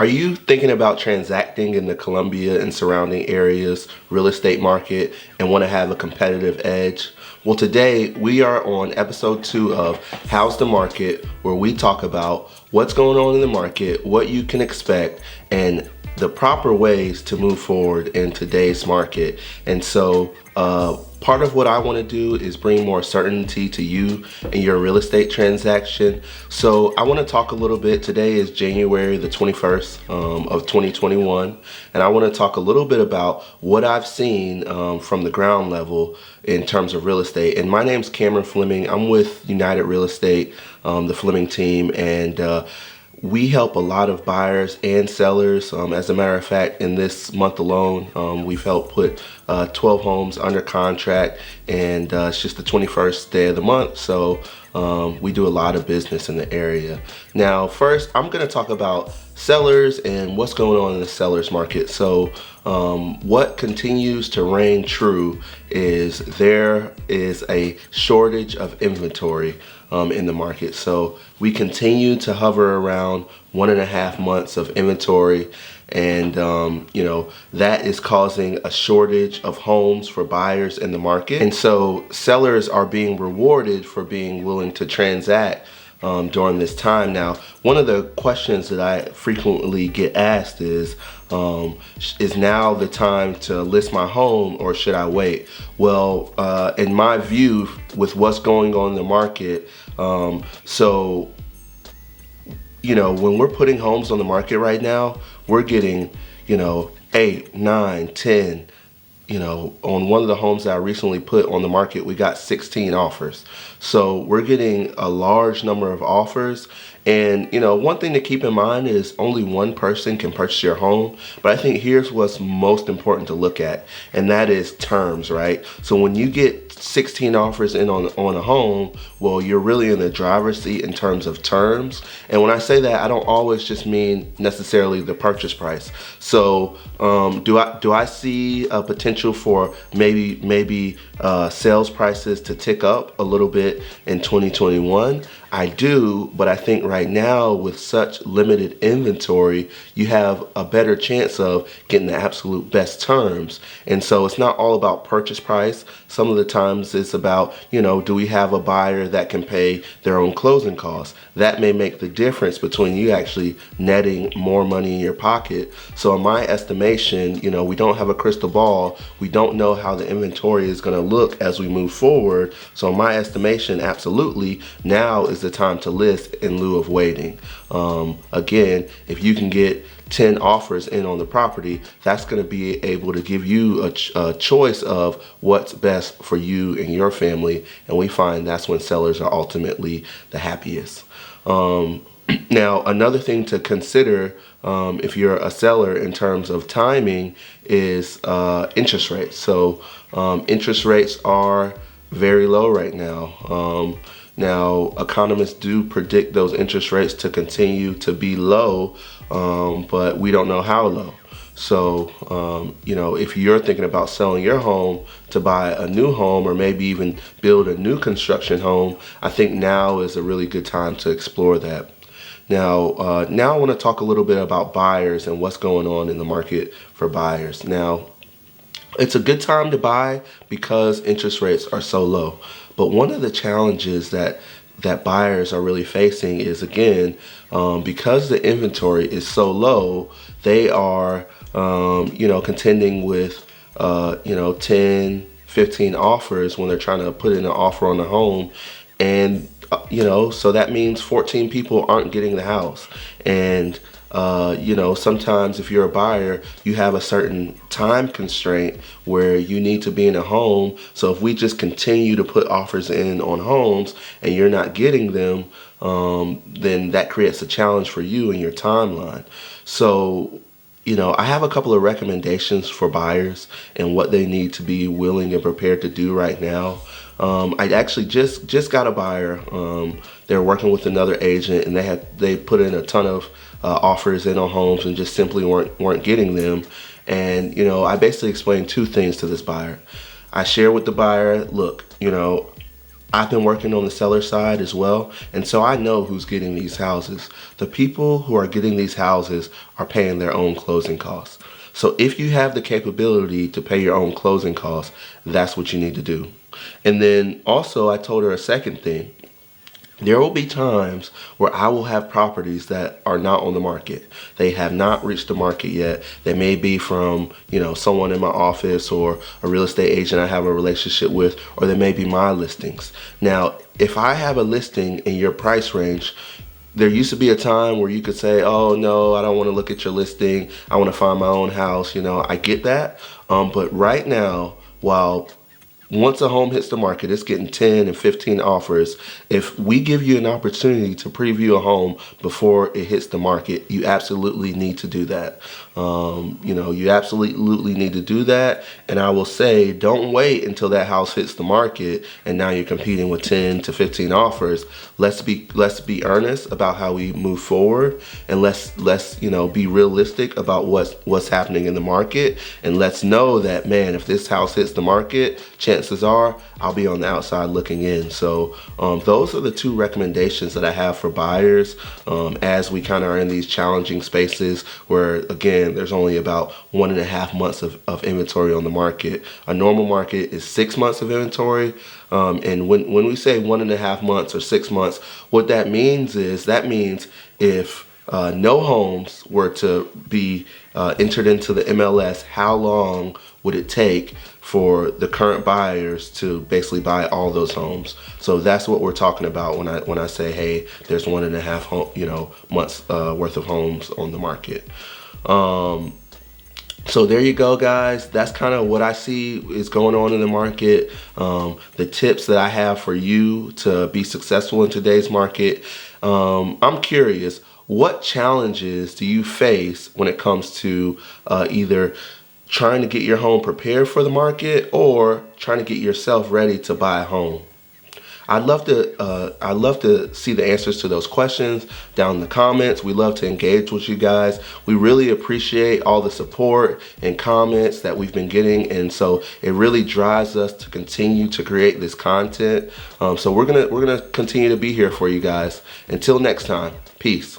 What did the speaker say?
Are you thinking about transacting in the Columbia and surrounding areas real estate market and want to have a competitive edge? Well, today we are on episode 2 of How's the Market, where we talk about what's going on in the market, what you can expect, and the proper ways to move forward in today's market. And so part of what I want to do is bring more certainty to you in your real estate transaction. So I want to talk a little bit. Today is January the 21st of 2021, and I want to talk a little bit about what I've seen from the ground level in terms of real estate. And my name's Cameron Flemming. I'm with United Real Estate, the Flemming team, and we help a lot of buyers and sellers. As a matter of fact, in this month alone, we've helped put 12 homes under contract, and it's just the 21st day of the month, so we do a lot of business in the area. Now, first, I'm going to talk about sellers and what's going on in the sellers market. So what continues to reign true is there is a shortage of inventory in the market. So we continue to hover around 1.5 months of inventory, and that is causing a shortage of homes for buyers in the market. And so sellers are being rewarded for being willing to transact during this time. Now, one of the questions that I frequently get asked is now the time to list my home, or should I wait? Well, in my view, with what's going on in the market, when we're putting homes on the market right now, we're getting, 8, 9, 10. On one of the homes that I recently put on the market, we got 16 offers. So we're getting a large number of offers. And, one thing to keep in mind is only one person can purchase your home. But I think here's what's most important to look at, and that is terms, right? So when you get 16 offers in on a home, well, you're really in the driver's seat in terms of terms. And when I say that, I don't always just mean necessarily the purchase price. So do I see a potential for maybe sales prices to tick up a little bit in 2021? I do, but I think right now with such limited inventory, you have a better chance of getting the absolute best terms. And so it's not all about purchase price. Some of the times it's about, do we have a buyer that can pay their own closing costs? That may make the difference between you actually netting more money in your pocket. So in my estimation, we don't have a crystal ball. We don't know how the inventory is going to look as we move forward. So in my estimation, absolutely, now is the time to list in lieu of waiting. Again, if you can get 10 offers in on the property, that's going to be able to give you a choice of what's best for you and your family. And we find that's when sellers are ultimately the happiest. Now, another thing to consider if you're a seller in terms of timing is interest rates. So interest rates are very low right now. Now, economists do predict those interest rates to continue to be low, but we don't know how low. So, if you're thinking about selling your home to buy a new home, or maybe even build a new construction home, I think now is a really good time to explore that. Now I want to talk a little bit about buyers and what's going on in the market for buyers. Now, it's a good time to buy because interest rates are so low. But one of the challenges that buyers are really facing is, again, because the inventory is so low, they are, contending with, 10, 15 offers when they're trying to put in an offer on the home. And, so that means 14 people aren't getting the house. And, sometimes if you're a buyer, you have a certain time constraint where you need to be in a home. So if we just continue to put offers in on homes and you're not getting them, then that creates a challenge for you and your timeline. So, I have a couple of recommendations for buyers and what they need to be willing and prepared to do right now. I actually just got a buyer. They're working with another agent, and they put in a ton of offers in on homes and just simply weren't getting them. And I basically explained two things to this buyer. I shared with the buyer, look, I've been working on the seller side as well, and so I know who's getting these houses. The people who are getting these houses are paying their own closing costs. So if you have the capability to pay your own closing costs, that's what you need to do. And then also I told her a second thing. There will be times where I will have properties that are not on the market. They have not reached the market yet. They may be from, someone in my office or a real estate agent I have a relationship with, or they may be my listings. Now, if I have a listing in your price range, there used to be a time where you could say, oh no, I don't want to look at your listing. I want to find my own house. I get that. But right now, while once a home hits the market, it's getting 10 and 15 offers. If we give you an opportunity to preview a home before it hits the market, you absolutely need to do that. You absolutely need to do that. And I will say, don't wait until that house hits the market and now you're competing with 10 to 15 offers. Let's be earnest about how we move forward, and let's be realistic about what's happening in the market, and let's know that, man, if this house hits the market, chances are I'll be on the outside looking in. So those are the two recommendations that I have for buyers as we kind of are in these challenging spaces where, again, there's only about 1.5 months of inventory on the market. A normal market is 6 months of inventory. And when we say 1.5 months or 6 months, what that means is if no homes were to be entered into the MLS, how long would it take for the current buyers to basically buy all those homes? So that's what we're talking about when I say, hey, there's 1.5 months worth of homes on the market. So there you go, guys. That's kind of what I see is going on in the market. The tips that I have for you to be successful in today's market. I'm curious, what challenges do you face when it comes to either trying to get your home prepared for the market or trying to get yourself ready to buy a home? I'd love to see the answers to those questions down in the comments. We love to engage with you guys. We really appreciate all the support and comments that we've been getting, and so it really drives us to continue to create this content. So we're gonna continue to be here for you guys. Until next time, peace.